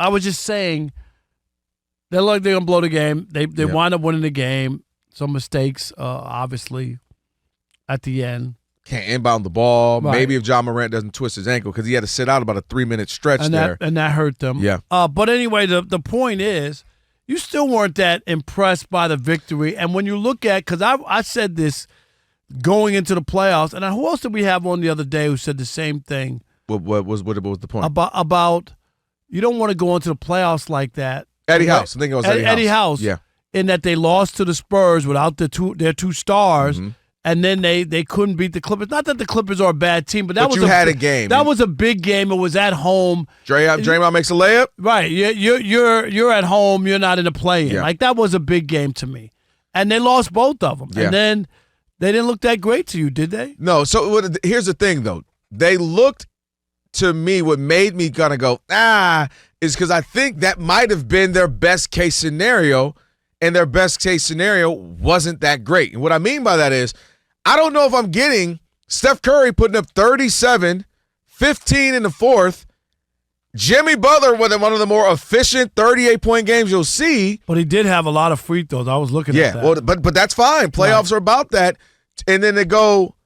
I was just saying they look like they're going to blow the game. They wind up winning the game. Some mistakes, obviously, at the end. Can't inbound the ball. Right. Maybe if John Morant doesn't twist his ankle because he had to sit out about a 3-minute stretch there. And that hurt them. Yeah. But anyway, the point is, you still weren't that impressed by the victory. And when you look at, because I said this going into the playoffs, and who else did we have on the other day who said the same thing? What was the point? About you don't want to go into the playoffs like that. Eddie House. I think it was Eddie House. Yeah. In that they lost to the Spurs without their two stars. Mm-hmm. And then they couldn't beat the Clippers. Not that the Clippers are a bad team, but you had a game. That was a big game. It was at home. Draymond makes a layup. Right. You're at home. You're not in the play-in. Yeah. Like, that was a big game to me. And they lost both of them. Yeah. And then they didn't look that great to you, did they? No. So here's the thing, though. They looked to me. What made me kind of go is because I think that might have been their best case scenario, and their best case scenario wasn't that great. And what I mean by that is, I don't know if I'm getting Steph Curry putting up 37, 15 in the fourth, Jimmy Butler with one of the more efficient 38-point games you'll see. But he did have a lot of free throws. I was looking at that. Yeah, well, but that's fine. Playoffs are about that. And then to go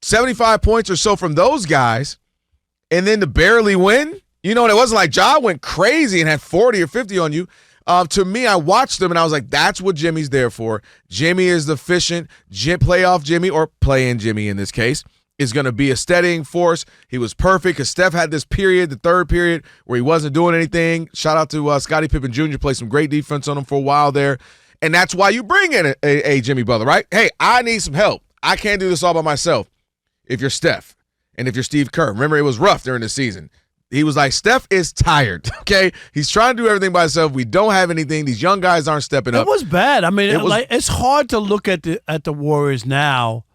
75 points or so from those guys, and then to barely win. You know, and it wasn't like Ja went crazy and had 40 or 50 on you. To me, I watched them, and I was like, that's what Jimmy's there for. Jimmy is the efficient playoff Jimmy, or play-in Jimmy in this case, is going to be a steadying force. He was perfect because Steph had this period, the third period, where he wasn't doing anything. Shout out to Scottie Pippen Jr., played some great defense on him for a while there. And that's why you bring in a Jimmy Butler, right? Hey, I need some help. I can't do this all by myself. If you're Steph and if you're Steve Kerr. Remember, it was rough during the season. He was like, Steph is tired, okay? He's trying to do everything by himself. We don't have anything. These young guys aren't stepping up. It was bad. I mean, it's hard to look at the Warriors now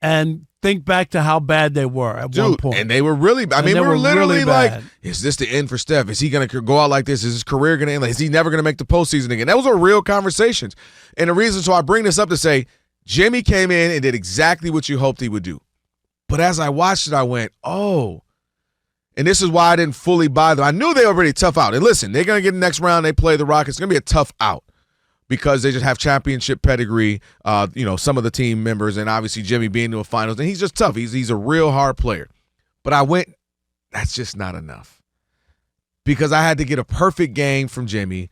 and think back to how bad they were at one point. And they were really bad. I mean, we were literally really like, bad. is this the end for Steph? Is he going to go out like this? Is his career going to end? Is he never going to make the postseason again? That was a real conversation. And the reason, so I bring this up to say, Jimmy came in and did exactly what you hoped he would do. But as I watched it, I went, oh. And this is why I didn't fully buy them. I knew they were pretty tough out. And listen, they're going to get the next round. They play the Rockets. It's going to be a tough out because they just have championship pedigree, some of the team members, and obviously Jimmy being to a finals. And he's just tough. He's a real hard player. But I went, that's just not enough. Because I had to get a perfect game from Jimmy.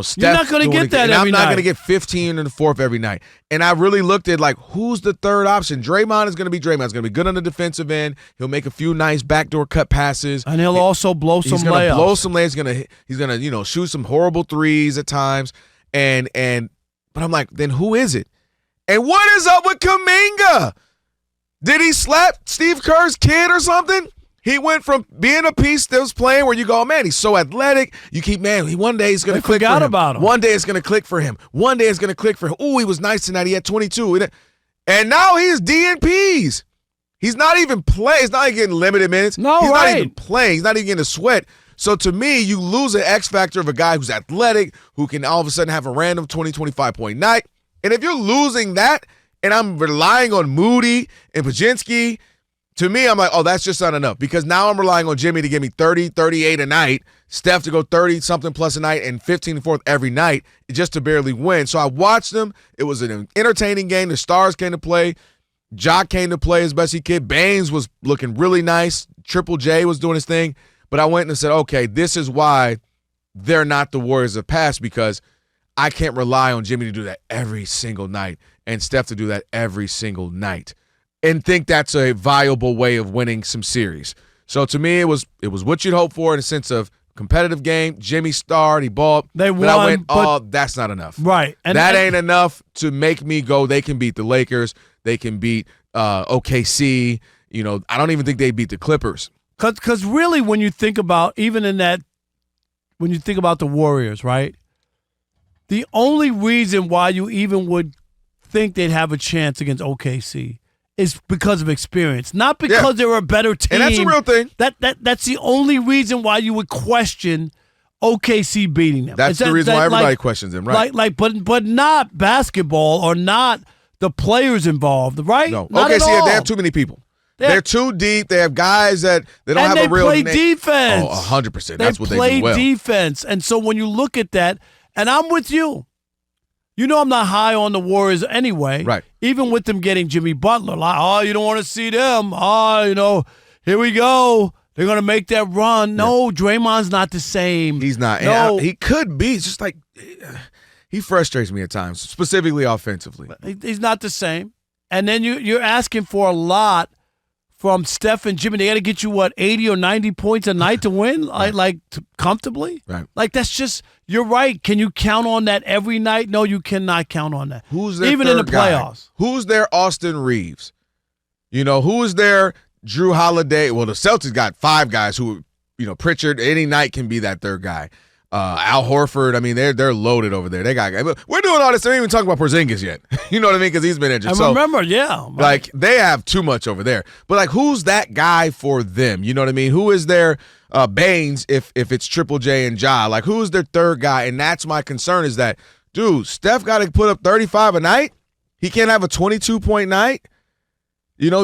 Steph. You're not going to get that every night. I'm not going to get 15 in the fourth every night. And I really looked at, like, who's the third option? Draymond is going to be Draymond. He's going to be good on the defensive end. He'll make a few nice backdoor cut passes. And he'll also blow some layups. He's going to blow some layups. He's going to shoot some horrible threes at times. But I'm like, then who is it? And what is up with Kuminga? Did he slap Steve Kerr's kid or something? He went from being a piece that was playing where you go, man, he's so athletic. You keep, one day he's going to click for him. About him. One day it's going to click for him. One day it's going to click for him. Ooh, he was nice tonight. He had 22. And now he's DNPs. He's not even playing. He's not even getting limited minutes. He's not even playing. He's not even getting a sweat. So to me, you lose an X factor of a guy who's athletic, who can all of a sudden have a random 20, 25-point night. And if you're losing that, and I'm relying on Moody and Pajinski, to me, I'm like, oh, that's just not enough because now I'm relying on Jimmy to give me 30, 38 a night, Steph to go 30-something plus a night, and 15 and fourth every night just to barely win. So I watched them. It was an entertaining game. The stars came to play. Jock came to play as best he could. Baines was looking really nice. Triple J was doing his thing. But I went and said, okay, this is why they're not the Warriors of past because I can't rely on Jimmy to do that every single night and Steph to do that every single night. And think that's a viable way of winning some series. So to me, it was what you'd hope for in a sense of competitive game. Jimmy starred, he balled. They won, but I went, that's not enough. Right. That ain't enough to make me go, they can beat the Lakers. They can beat OKC. I don't even think they beat the Clippers. Because really when you think about, when you think about the Warriors, right, the only reason why you even would think they'd have a chance against OKC is because of experience, not because they were a better team. And that's a real thing. That's the only reason why you would question OKC beating them. That's the reason why everybody questions them, right? But not basketball or not the players involved, right? No, not OKC, at all. they have too many people. They're too deep. They have guys that they don't have a real name. And they play defense. Oh, 100%. That's what they do well. They play defense. And so when you look at that, and I'm with you. You know I'm not high on the Warriors anyway. Right. Even with them getting Jimmy Butler. Like, oh, you don't want to see them. Oh, here we go. They're going to make that run. No, Draymond's not the same. He's not. No. He could be. It's just like he frustrates me at times, specifically offensively. He's not the same. And then you're asking for a lot from Steph and Jimmy. They got to get you, 80 or 90 points a night to win? Right. Comfortably? Right. Like, that's just – you're right. Can you count on that every night? No, you cannot count on that. Who's their even third in the guy? Playoffs? Who's their Austin Reeves? Who is their Drew Holiday? Well, the Celtics got 5 guys who, Pritchard, any night can be that third guy. Al Horford, I mean, they're loaded over there. They got. We're doing all this. They ain't even talking about Porzingis yet. You know what I mean? Because he's been injured. I remember, yeah. Right. Like, they have too much over there. But, like, who's that guy for them? You know what I mean? Who is their Baines if it's Triple J and Ja? Like, who is their third guy? And that's my concern is that, dude, Steph got to put up 35 a night. He can't have a 22-point night.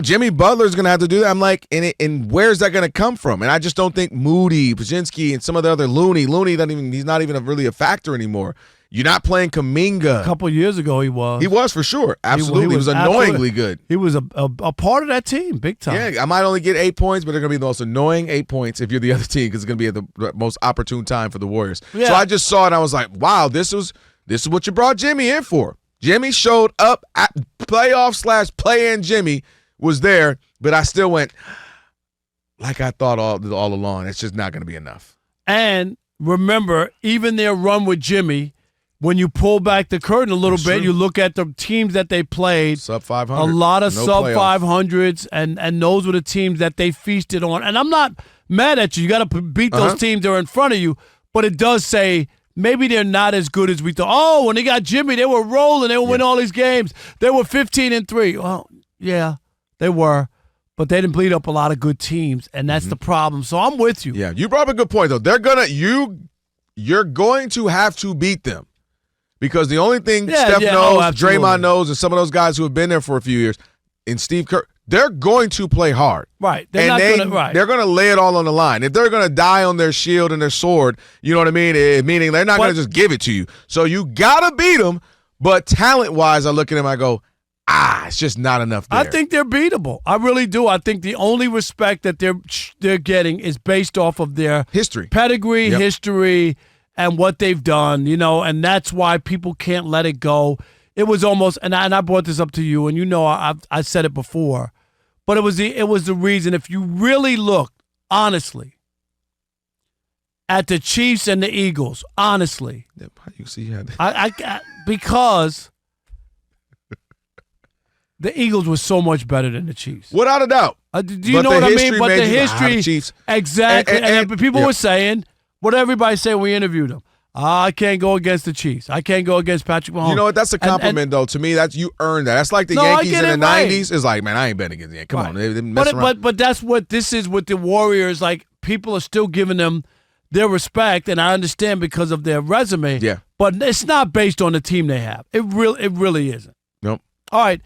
Jimmy Butler's going to have to do that. I'm like, and where's that going to come from? And I just don't think Moody, Pajinski, and some of the other Looney, he's not even really a factor anymore. You're not playing Kuminga. A couple years ago he was. He was for sure. Absolutely. He was annoyingly good. He was a part of that team, big time. Yeah, I might only get 8 points, but they're going to be the most annoying 8 points if you're the other team because it's going to be at the most opportune time for the Warriors. Yeah. So I just saw it and I was like, wow, this is what you brought Jimmy in for. Jimmy showed up at playoff/play-in Jimmy was there, but I still went like I thought all along. It's just not going to be enough. And remember, even their run with Jimmy, when you pull back the curtain a little bit, you look at the teams that they played. Sub 500. A lot of sub 500s, and those were the teams that they feasted on. And I'm not mad at you. You got to beat those teams that are in front of you, but it does say maybe they're not as good as we thought. Oh, when they got Jimmy, they were rolling. They were winning all these games. They were 15-3. Well, yeah. They were, but they didn't bleed up a lot of good teams, and that's the problem. So I'm with you. Yeah, you brought up a good point though. You're going to have to beat them because the only thing Steph knows, Draymond knows, and some of those guys who have been there for a few years, and Steve Kerr, they're going to play hard. Right. They're going to lay it all on the line. If they're going to die on their shield and their sword, you know what I mean? Meaning they're not going to just give it to you. So you got to beat them, but talent-wise, I look at them, I go, it's just not enough there. I think they're beatable. I really do. I think the only respect that they're getting is based off of their history, pedigree, history, and what they've done. And that's why people can't let it go. It was almost, and I brought this up to you, and I said it before, but it was the reason. If you really look honestly at the Chiefs and the Eagles, honestly, how you see that? I because. The Eagles were so much better than the Chiefs. Without a doubt. Do you know what I mean? But the history, Chiefs. Exactly. And people were saying, what everybody said when we interviewed them. I can't go against the Chiefs. I can't go against Patrick Mahomes. You know what? That's a compliment, though. To me, you earned that. That's like the Yankees in the 90s. It's like, man, I ain't betting against the Yankees. Come on. They mess around. But that's what this is with the Warriors. Like, people are still giving them their respect, and I understand because of their resume. Yeah. But it's not based on the team they have. It really isn't. Nope. All right.